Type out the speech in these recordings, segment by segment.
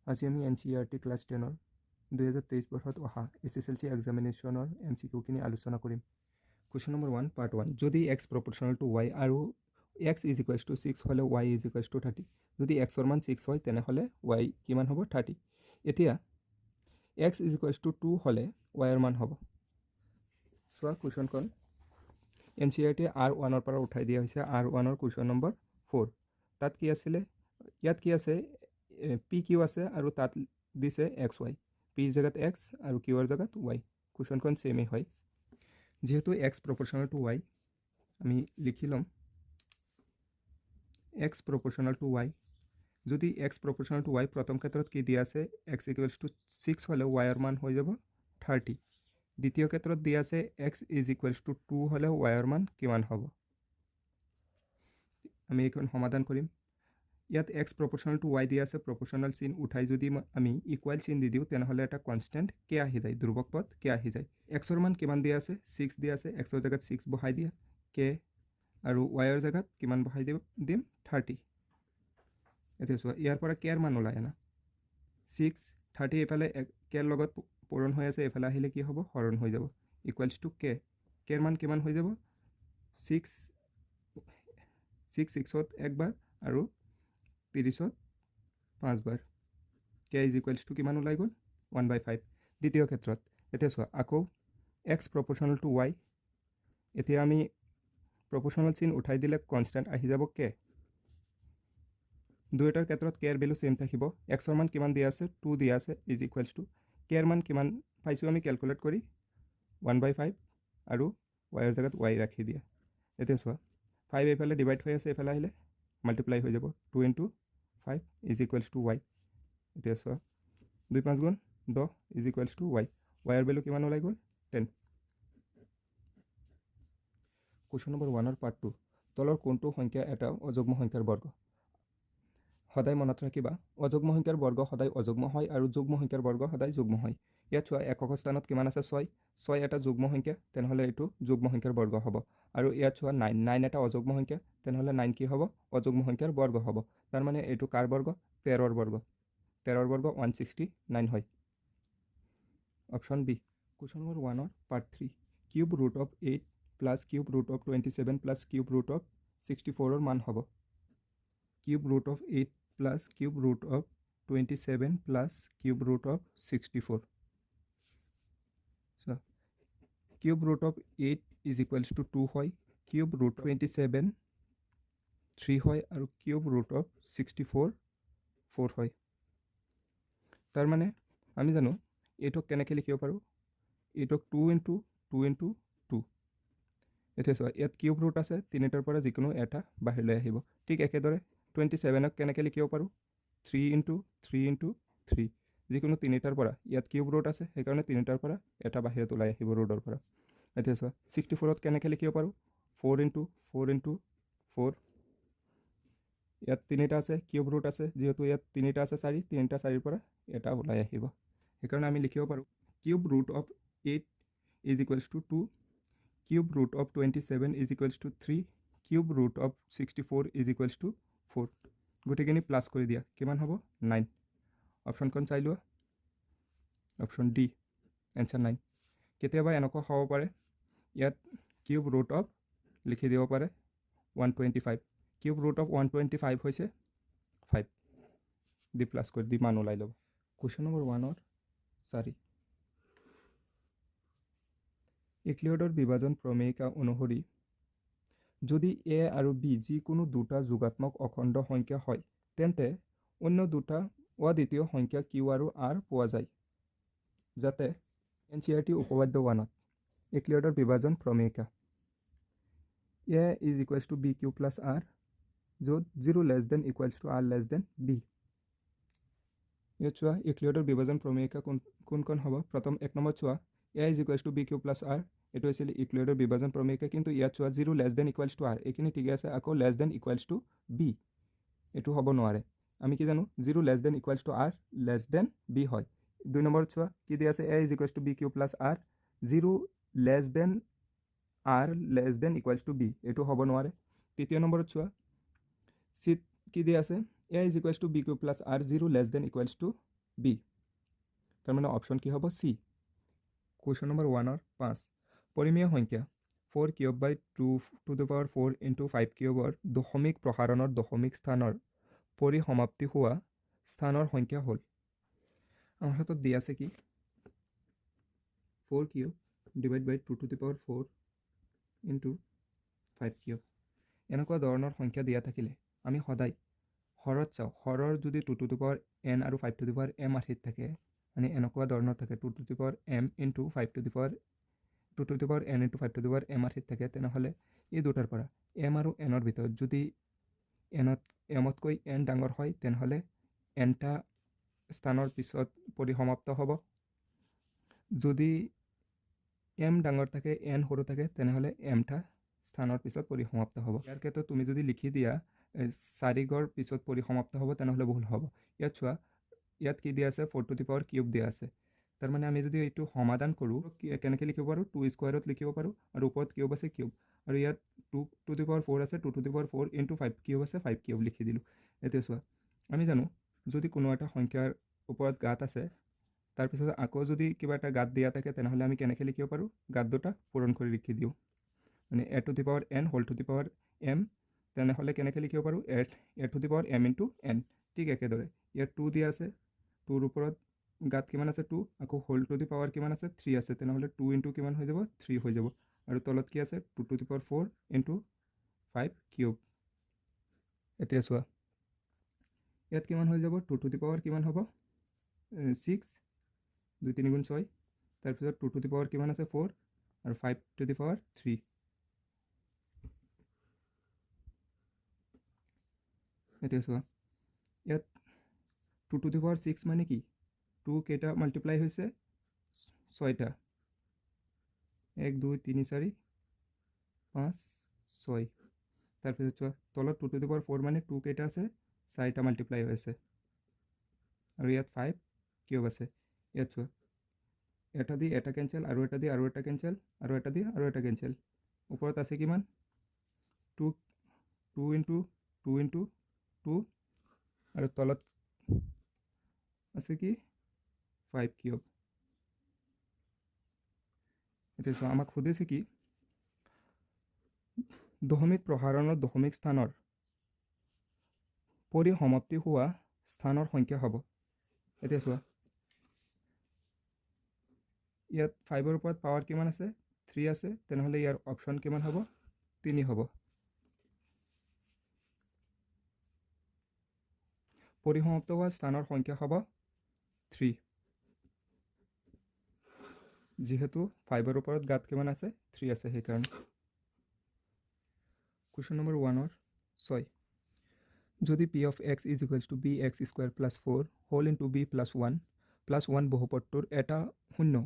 আজি আমি NCERT class 10 2023 বৰ্ষত অহা SSLC এক্সামিনেশ্যনৰ MCQখিনি আলোচনা কৰিম। কুৱেশ্যন নম্বৰ 1 পাৰ্ট 1 যদি x প্ৰপৰ্চনেল টু y আৰু x = 6 হ'লে y = 30। যদি x ৰ মান 6 হয় তেনেহ'লে y কিমান হ'ব 30। এতিয়া x = 2 হ'লে y ৰ মান হ'ব। চোৱা কুৱেশ্যনখন NCERT R1 ৰ পৰা উঠাই দিয়া হৈছে R1 ৰ কুৱেশ্যন নম্বৰ 4। তাত কি আছিলে ইয়াত কি আছে PQ আছে আৰু তাত দিছে XY। P ৰ জেগাত X আৰু Q ৰ জেগাত Y। কুৱেশ্যনখন সেমেই হয়। যেহেতু x proportional to y আমি লিখি লম x proportional to y যদি x proportional to y প্ৰথম ক্ষেত্ৰত কি দিয়া আছে x = 6 হ'লে y ৰ মান হৈ যাব 30। দ্বিতীয় ক্ষেত্ৰত দিয়া আছে x = 2 হ'লে y ৰ মান কিমান হ'ব আমি এখন সমাধান কৰিম। ইয়াত x proportional to y দিয়া আছে proportional চিন উঠাই যদি আমি ইকুৱেল চিন দি দিওঁ তেনেহ'লে এটা কনষ্টেণ্ট k আহি যায় ধ্ৰুবক পদ k আহি যায়। x ৰ মান কিমান দিয়া আছে 6 দিয়া আছে x ৰ জেগাত 6 বহাই দিয়া k আৰু y ৰ জেগাত কিমান বহাই দিম 30। এতিয়া চোৱা ইয়াৰ পৰা k ৰ মান ওলাই আনা 6 30 এফালে k ৰ লগত পূৰণ হৈ আছে এফালে আহিলে কি হ'ব হৰণ হৈ যাব = k ৰ মান কিমান হৈ যাব 6 একবাৰ আৰু 30ত 5 বাৰ k = কিমান ওলাই গ'ল 1/5। দ্বিতীয় ক্ষেত্ৰত এতিয়া চোৱা আকৌ x proportional to y এতিয়া আমি proportional চিন উঠাই দিলে কনষ্টেণ্ট আহি যাব k। দুয়োটাৰ ক্ষেত্ৰত k ৰ ভ্যালু সেম থাকিব। x ৰ মান কিমান দিয়া আছে 2 দিয়া আছে = k ৰ মান কিমান পাইছো আমি ক্যালকুলেট কৰি 1/5 আৰু y ৰ জেগাত y ৰাখি দিয়া। এতিয়া চোৱা 5 এফালে ডিভাইড হৈ আছে এফালে আহিলে মাল্টিপ্লাই হৈ যাব 2 × 5 = y। এতিয়া চোৱা 2 5 গুণ 10 = y। y ৰ ভ্যালু কিমান ওলাই গ'ল 10। কুৱেশ্যন নম্বৰ 1 ৰ পাৰ্ট 2 তলৰ কোনটো সংখ্যা এটা অযুগ্ম সংখ্যাৰ বৰ্গ। সদায় মনত ৰাখিবা অযুগ্ম সংখ্যাৰ বৰ্গ সদায় অযুগ্ম হয় আৰু যুগ্ম সংখ্যাৰ বৰ্গ সদায় যুগ্ম হয়। ইয়াত চোৱা একক স্থানত কিমান আছে 6 এটা যুগ্ম সংখ্যা তেনেহ'লে এইটো যুগ্ম সংখ্যাৰ বৰ্গ হ'ব আৰু ইয়াত চোৱা 9 এটা অযুগ্ম সংখ্যা তেনেহ'লে 9 কি হ'ব অযুগ্ম সংখ্যাৰ বৰ্গ হ'ব। তাৰ মানে এইটো কাৰ বৰ্গ 13 ৰ বৰ্গ 13 ৰ বৰ্গ 169 হয়। Option B. কুৱেশ্যন নম্বৰ 1 ৰ part 3 cube root of 8 plus cube root of 27 plus cube root of 64 ৰ মান হ'ব। Cube root of 8 plus cube root of 27 plus cube root of 64। So cube root of 8 = 2 হয় cube root 27 3 হয় আৰু cube root of 64 4 হয়। তাৰ মানে আমি জানো এইটোক কেনেকৈ লিখিব পাৰোঁ এইটোক 2 × 2 × 2। এতিয়া চোৱা ইয়াত কিউব ৰুট আছে তিনিটাৰ পৰা যিকোনো এটা বাহিৰলৈ আহিব। ঠিক একেদৰে 27ক কেনেকৈ লিখিব পাৰোঁ 3 × 3 × 3 যিকোনো তিনিটাৰ পৰা ইয়াত কিউব ৰুট আছে সেইকাৰণে তিনিটাৰ পৰা এটা বাহিৰত ওলাই আহিব ৰুটৰ পৰা। এতিয়া চোৱা 64ত কেনেকৈ লিখিব পাৰোঁ 4 × 4 × 4। ইয়াত তিনিটা আছে কিউব ৰুট আছে যেহেতু ইয়াত তিনিটা আছে 4 তিনিটা 4ৰ পৰা এটা ওলাই আহিব সেইকাৰণে আমি লিখিব পাৰোঁ cube root of 8 = 2 cube root of 27 = 3 cube root of 64 = 4। গোটেইখিনি প্লাছ কৰি দিয়া কিমান হ'ব 9। অপশ্যনখন চাই লোৱা অপশ্যন ডি এনচাৰ 9। কেতিয়াবা এনেকুৱা হ'ব পাৰে ইয়াত কিউব ৰুট অফ লিখি দিব পাৰে 125 কিউব ৰুট অফ 125 হৈছে 5 দি প্লাছ কৰি দি মান ওলাই ল'ব। কুৱেশ্যন নম্বৰ 1 ৰ 4 ইউক্লিডৰ বিভাজন প্ৰমেয়িকা অনুসৰি যদি a আৰু b যিকোনো দুটা যোগাত্মক অখণ্ড সংখ্যা হয় তেন্তে অন্য দুটা অদ্বিতীয় সংখ্যা q আৰু r পোৱা যায়। যাতে NCERT উপপাদ্য 1ত ইউক্লিডৰ বিভাজন প্ৰমেয়িকা a = bq + r য'ত 0 <= r b। ইয়াত চোৱা ইউক্লিডৰ বিভাজন প্ৰমেয়িকা কোনখন হ'ব প্ৰথম 1 নম্বৰ চোৱা a = bq + r এইটো আছিল ইউক্লিডৰ বিভাজন প্ৰমেয়িকা কিন্তু ইয়াত চোৱা 0 <= r এইখিনি ঠিকে আছে আকৌ <= b এইটো হ'ব নোৱাৰে। আমি কি জানো 0 <= r b হয়। 2 নম্বৰত চোৱা কি দিয়া আছে a = bq + r 0 <= r <= b এইটো হ'ব নোৱাৰে। তৃতীয় নম্বৰত চোৱা চিত কি দিয়া আছে a = bq + r 0 <= বি তাৰমানে অপশ্যন কি হ'ব চি কুৱেশ্যন নম্বৰ 1ৰ 5 পৰিমেয় সংখ্যা 4 cube by 2 to the power 4 into 5 কিউবৰ দশমিক প্ৰসাৰণৰ দশমিক স্থানৰ পৰিসমাপ্তি হোৱা স্থানৰ সংখ্যা হ'ল আমাৰ হাতত দিয়া আছে কি 4 cube divide by 2 to the power 4 into 5 cube এনেকুৱা ধৰণৰ সংখ্যা দিয়া থাকিলে আমি সদায় হৰত চাওঁ হৰৰ যদি 2 টু দ্য পাৱাৰ n আৰু 5 টু দ্য পাৱাৰ m আঠিত থাকে মানে এনেকুৱা ধৰণৰ থাকে 2 to the power m into 5 two the power 2 to the power n into 5 two the power m আঠিত থাকে তেনেহ'লে এই দুটাৰ পৰা m আৰু n ৰ ভিতৰত যদি mতকৈ n ডাঙৰ হয় তেনেহ'লে nটা স্থানৰ পিছত পৰিসমাপ্ত হ'ব যদি m ডাঙৰ থাকে n সৰু থাকে তেনেহ'লে mটা স্থানৰ পিছত পৰিসমাপ্ত হ'ব ইয়াৰ ক্ষেত্ৰত তুমি যদি লিখি দিয়া 4 গড় পিছত পৰিসমাপ্ত হ'ব তেনেহ'লে ভুল হ'ব ইয়াত চোৱা ইয়াত কি দিয়া আছে 4 টু দ্য পাৱাৰ কিউব দিয়া আছে তাৰমানে আমি যদি এইটো সমাধান কৰোঁ কেনেকৈ লিখিব পাৰোঁ 2 স্কুৱাৰত লিখিব পাৰোঁ আৰু ওপৰত কিউব আছে কিউব আৰু ইয়াত 2 টু দ্য পাৱাৰ 4 আছে 2 to the power 4 into 5 cube আছে 5 কিউব লিখি দিলোঁ এতিয়া চোৱা আমি জানো যদি কোনো এটা সংখ্যাৰ ওপৰত গাঁত আছে তাৰপিছত আকৌ যদি কিবা এটা গাঁত দিয়া থাকে তেনেহ'লে আমি কেনেকৈ লিখিব পাৰোঁ গাঁত দুটা পূৰণ কৰি লিখি দিওঁ মানে a to the power n whole to the power m তেনেহ'লে কেনেকৈ লিখিব পাৰোঁ a to the power m into n ঠিক একেদৰে ইয়াত 2 দিয়া আছে 2ৰ ওপৰত গাঁত কিমান আছে 2 আকৌ হোল টু দি পাৱাৰ কিমান আছে 3 আছে তেনেহ'লে 2 ইণ্টু কিমান হৈ যাব 3 হৈ যাব আৰু তলত কি আছে 2 two the power 4 into 5 cube এতিয়া চোৱা ইয়াত কিমান হৈ যাব 2 টু দি পাৱাৰ কিমান হ'ব 6 2 3 গুণ 6 তাৰপিছত 2 টু দি পাৱাৰ কিমান আছে 4 আৰু 5 টু দি পাৱাৰ 3 এতিয়া চোৱা ইয়াত 2 টু দি পাৱাৰ 6 মানে কি 2 কেইটা মাল্টিপ্লাই হৈছে 6টা 1 2 3 4 5 6 তাৰপিছত চোৱা তলত 2 টু দি পাৱাৰ 4 মানে 2 কেইটা আছে 4টা মাল্টিপ্লাই হৈ আছে আৰু ইয়াত 5 কিউব আছে ইয়াত চোৱা এটা দি এটা কেঞ্চেল আৰু এটা দি আৰু এটা কেঞ্চেল আৰু এটা দি আৰু এটা কেঞ্চেল ওপৰত আছে কিমান 2 2 ইণ্টু 2 ইণ্টু 2 আৰু তলত আছে কি 5 কিউব এতিয়া চোৱা আমাক সুধিছে কি দশমিক প্ৰসাৰণৰ দশমিক স্থানৰ পৰিসমাপ্তি হোৱা স্থানৰ সংখ্যা হ'ব এতিয়া চোৱা ইয়াত 5ৰ ওপৰত পাৱাৰ কিমান আছে 3 আছে তেনেহ'লে ইয়াৰ অপশ্যন কিমান হ'ব 3 হ'ব পৰিসমাপ্ত হোৱা স্থানৰ সংখ্যা হ'ব 3 যিহেতু 5ৰ ওপৰত গাঁত কিমান আছে 3 আছে সেইকাৰণে কুৱেশ্যন নম্বৰ 1ৰ 6 যদি p of x is equals to bx square plus 4 whole into b plus 1 বহুপদটোৰ এটা শূন্য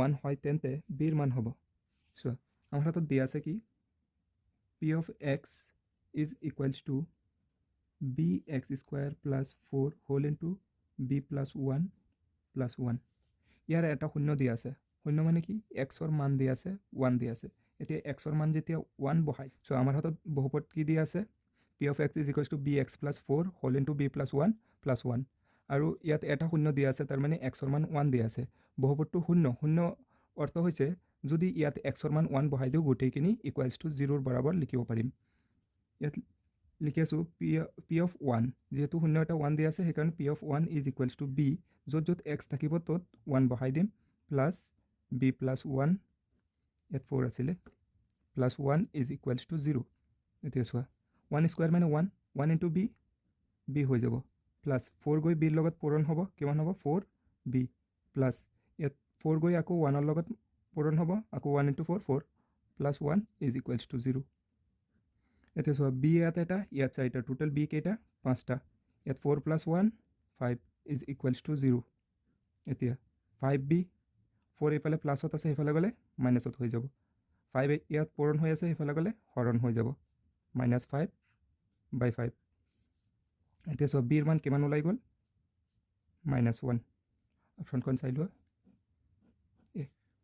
1 হয় তেন্তে bৰ মান হ'ব চোৱা আমাৰ হাতত দিয়া আছে কি p of x is equals to bx square plus 4 whole into b plus 1 ইয়াৰ এটা শূন্য দিয়া আছে শূন্য মানে কি xৰ মান দিয়া আছে 1 দিয়া আছে এতিয়া xৰ মান যেতিয়া 1 বহাই চ' আমাৰ হাতত বহুপদ কি দিয়া আছে p of x is equals to bx plus 4 whole into b plus 1 আৰু ইয়াত এটা শূন্য দিয়া আছে তাৰ মানে xৰ মান 1 দিয়া আছে বহুপদটো শূন্য অৰ্থ হৈছে যদি ইয়াত xৰ মান 1 বহাই দিওঁ গোটেইখিনি ইকুৱেলছ টু 0ৰ বৰাবৰ লিখিব পাৰিম ইয়াত লিখি আছোঁ p of 1 যেহেতু শূন্য এটা 1 দিয়া আছে সেইকাৰণে p of 1 is equals to b য'ত x থাকিব ত'ত 1 বহাই দিম প্লাছ b plus 1 ইয়াত 4 আছিলে প্লাছ 1 is equals to 0 এতিয়া চোৱা 1 স্কুৱাৰ মানে 1 ইণ্টু b হৈ যাব প্লাছ 4 গৈ bৰ লগত পূৰণ হ'ব কিমান হ'ব 4b প্লাছ ইয়াত 4 গৈ আকৌ 1ৰ লগত পূৰণ হ'ব আকৌ 1 into 4 plus 1 is equals to 0 এতিয়া চোৱা b ইয়াত এটা ইয়াত 4টা টোটেল b কেইটা 5টা ইয়াত 4 প্লাছ 1 5 is equals to 0 এতিয়া 5b 4 এইফালে প্লাছত আছে সেইফালে গ'লে মাইনাছত হৈ যাব 5 ইয়াত পূৰণ হৈ আছে সেইফালে গ'লে হৰণ হৈ যাব -5/5 এতিয়া চোৱা bৰ মান কিমান ওলাই গ'ল -1 অপশ্যনখন চাই লোৱা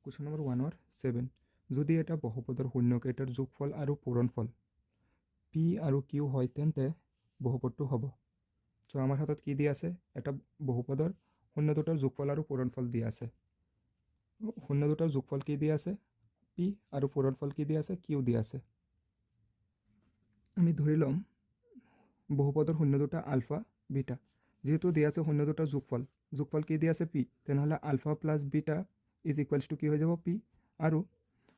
কুৱেশ্যন নম্বৰ 1ৰ 7 যদি এটা বহুপদৰ শূন্যকেইটাৰ যোগফল আৰু পূৰণফল p আৰু q হয় তেন্তে বহুপদটো হ'ব চ' আমাৰ হাতত কি দিয়া আছে এটা বহুপদৰ শূন্য দুটাৰ যোগফল আৰু পূৰণফল দিয়া আছে শূন্য দুটাৰ যোগফল কি দিয়া আছে পি আৰু পূৰণফল কি দিয়া আছে কিউ দিয়া আছে আমি ধৰি ল'ম বহুপদৰ শূন্য দুটা আলফা বিটা যেহেতু দিয়া আছে শূন্য দুটাৰ যোগফল কি দিয়া আছে পি তেনেহ'লে alpha plus beta is equals to কি হৈ যাব পি আৰু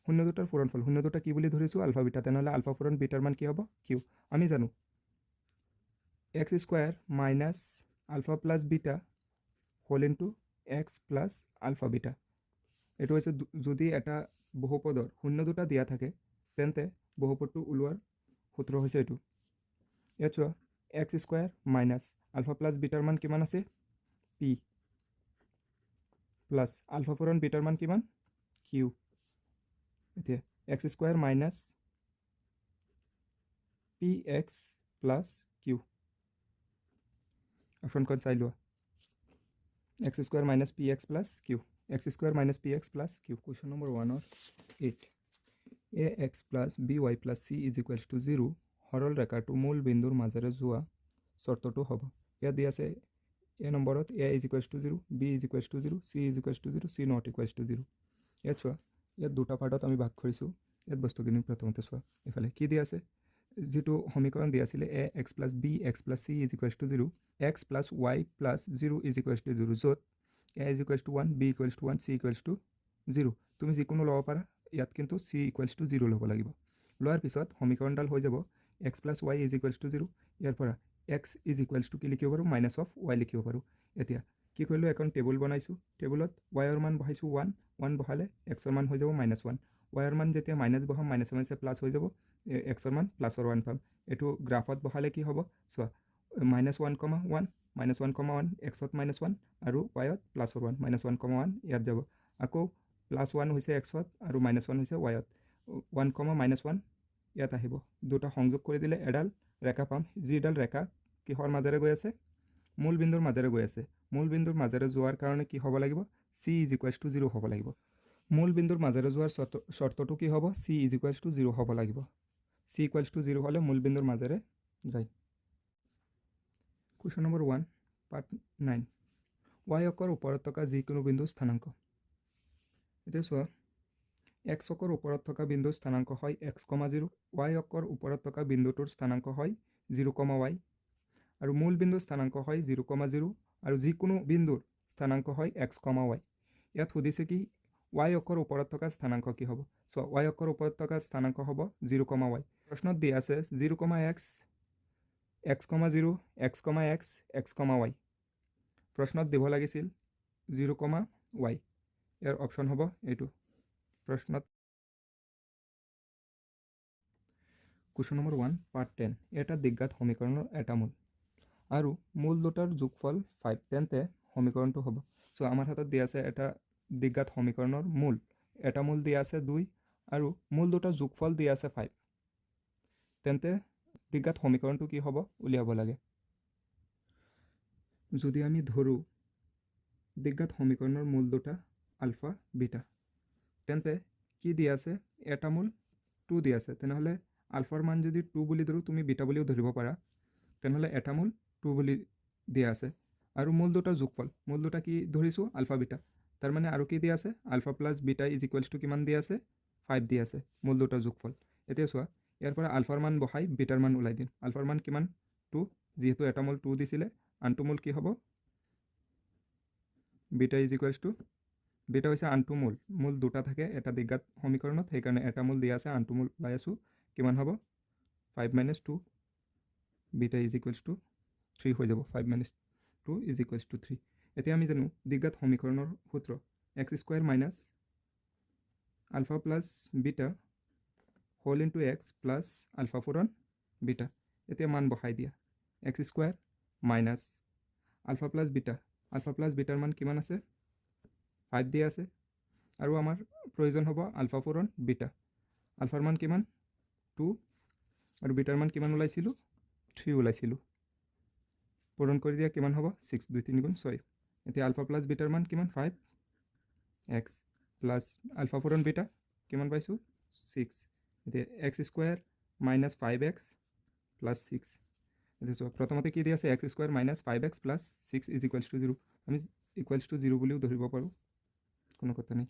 শূন্য দুটাৰ পূৰণফল শূন্য দুটা কি বুলি ধৰিছোঁ আলফা বিটা তেনেহ'লে আলফা পূৰণ বিটাৰ মান কি হ'ব কিউ আমি জানো x square minus alpha plus beta whole into x plus alpha beta এইটো হৈছে যদি এটা বহুপদৰ শূন্য দুটা দিয়া থাকে তেন্তে বহুপদটো ওলোৱাৰ সূত্ৰ হৈছে এইটো ইয়াত চোৱা x square minus alpha plus বিটাৰ মান কিমান আছে পি প্লাছ আলফা পূৰণ বিটাৰ মান কিমান কিউ এতিয়া x square minus p x plus q অপশ্যনখন চাই লোৱা x square minus p x plus q x square minus p x plus q question number 1/8 a x plus b y plus c is equals to 0 সৰল ৰেখাটো মূল বিন্দুৰ মাজেৰে যোৱা চৰ্তটো হ'ব ইয়াত দিয়া আছে এ নম্বৰত a is equals to 0 b is equals to 0 c is equals to 0 c not equals to 0 ইয়াত চোৱা ইয়াত দুটা পাৰ্টত আমি ভাগ কৰিছোঁ ইয়াত বস্তুখিনি প্ৰথমতে চোৱা এইফালে কি দিয়া আছে যেটো সমীকৰণ দিয়া আছিল a x plus b x plus c is equals to 0 x plus y plus 0 is equals to 0 য'ত a is equals to 1 b equals to 1 c equals to 0 তুমি যিকোনো ল'ব পাৰা ইয়াত কিন্তু চি ইকুৱেলছ টু 0 ল'ব লাগিব লোৱাৰ পিছত সমীকৰণডাল হৈ যাব x plus y is equals to 0 ইয়াৰ পৰা এক্স ইজ ইকুৱেলছ টু কি লিখিব পাৰোঁ মাইনাছ অফ ৱাই লিখিব পাৰোঁ এতিয়া কি কৰিলোঁ এখন টেবুল বনাইছোঁ টেবুলত ৱাইৰ মান বহাইছোঁ 1 বহালে এক্সৰ মান হৈ যাব -1 ৱাইৰ মান যেতিয়া মাইনাছ বহাম মাইনাছে মাইনাছে প্লাছ হৈ যাব এক্সৰ মান প্লাছৰ 1 পাম এইটো গ্ৰাফত বহালে কি হ'ব চোৱা -1,1 এক্সত -1 আৰু ৱাইত প্লাছৰ 1 -1,1 ইয়াত যাব আকৌ +1 হৈছে এক্সত আৰু -1 হৈছে ৱাইত 1,-1 ইয়াত আহিব দুটা সংযোগ কৰি দিলে এডাল ৰেখা পাম যিডাল ৰেখা কিহৰ মাজেৰে গৈ আছে মূল বিন্দুৰ মাজেৰে গৈ আছে মূল বিন্দুৰ মাজেৰে যোৱাৰ কাৰণে কি হ'ব লাগিব চি ইজ ইকুৱেলছ টু 0 হ'ব লাগিব মূল বিন্দুৰ মাজেৰে যোৱাৰ চৰ্তটো কি হ'ব চি ইজ ইকুৱেলছ টু 0 হ'ব লাগিব চি ইকুৱেলছ টু 0 হ'লে মূল বিন্দুৰ মাজেৰে যায় কুৱেশ্যন নম্বৰ 1 পাৰ্ট 9 ৱাই অক্ষৰ ওপৰত থকা যিকোনো বিন্দু স্থানাংক এতিয়া চোৱা এক্স অক্ষৰ ওপৰত থকা বিন্দুৰ স্থানাংক হয় x,0 ৱাই অক্ষৰ ওপৰত থকা বিন্দুটোৰ স্থানাংক হয় 0,y আৰু মূল বিন্দুৰ স্থানাংক হয় 0,0 আৰু যিকোনো বিন্দুৰ স্থানাংক হয় x,y ইয়াত সুধিছে কি ৱাই অক্ষৰ ওপৰত থকা স্থানাংক কি হ'ব চোৱা ৱাই অক্ষৰ ওপৰত থকা স্থানাংক হ'ব 0,y প্ৰশ্নত দিয়া আছে 0,x x,0 x,x x,y প্ৰশ্নত দিব লাগিছিল 0,y ইয়াৰ অপশ্যন হ'ব এইটো প্ৰশ্নত কুৱেশ্যন নম্বৰ 1 পাৰ্ট 10 এটা দ্বিঘাত সমীকৰণৰ এটা মূল আৰু মূল দুটাৰ যোগফল 5 তেন্তে সমীকৰণটো হ'ব চ' আমাৰ হাতত দিয়া আছে এটা দ্বিঘাত সমীকৰণৰ মূল এটা মূল দিয়া আছে 2 আৰু মূল দুটাৰ যোগফল দিয়া আছে 5 তেন্তে দ্বিঘাত সমীকৰণটো কি হ'ব উলিয়াব লাগে যদি আমি ধৰোঁ দ্বিঘাত সমীকৰণৰ মূল দুটা আলফা বিটা তেন্তে কি দিয়া আছে এটা মূল 2 দিয়া আছে তেনেহ'লে আলফাৰ মান যদি 2 বুলি ধৰোঁ তুমি বিটা বুলিও ধৰিব পাৰা তেনেহ'লে এটা মূল 2 বুলি দিয়া আছে আৰু মূল দুটাৰ যোগফল মূল দুটা কি ধৰিছোঁ আলফা বিটা তাৰ মানে আৰু কি দিয়া আছে alpha plus beta is equals to কিমান দিয়া আছে 5 দিয়া আছে মূল দুটাৰ যোগফল এতিয়া চোৱা ইয়াৰ পৰা আলফাৰ মান বহাই বিটাৰ মান ওলাই দিম আলফাৰ মান কিমান 2 যেহেতু এটা মূল 2 দিছিলে আনটো মূল কি হ'ব beta is equals two beta হৈছে আনটো মূল দুটা থাকে এটা দ্বিঘাত সমীকৰণত সেইকাৰণে এটা মূল দিয়া আছে আনটো মূল ওলাই আছোঁ কিমান হ'ব 5 - 2 বিটা ইজ ইকুৱেলছ টু 3 হৈ যাব 5 - 2 ইজ ইকুৱেলছ টু 3 এতিয়া আমি জানো দ্বিঘাত সমীকৰণৰ সূত্ৰ x square minus alpha plus beta whole into x plus alpha পূৰণ বিটা এতিয়া মান বহাই দিয়া x square minus alpha plus বিটাৰ মান কিমান আছে 5 দিয়া আছে আৰু আমাৰ প্ৰয়োজন হ'ব আলফা পূৰণ বিটা আলফাৰ মান কিমান 2 আৰু বিটাৰ মান কিমান ওলাইছিলোঁ 3 ওলাইছিলোঁ পূৰণ কৰি দিয়া কিমান হ'ব 6 2 3 গুণ 6 এতিয়া আলফা প্লাছ বিটাৰ মান কিমান 5 এক্স প্লাছ আলফা পূৰণ বিটা কিমান পাইছোঁ 6 এতিয়া x square minus 5x plus 6 এতিয়া চোৱা প্ৰথমতে কি দিয়া আছে x square minus 5x plus 6 is equals to 0 আমি ইকুৱেলছ টু 0 বুলিও ধৰিব পাৰোঁ কোনো কথা নাই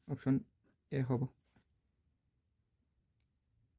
অপশ্যন এ হ'ব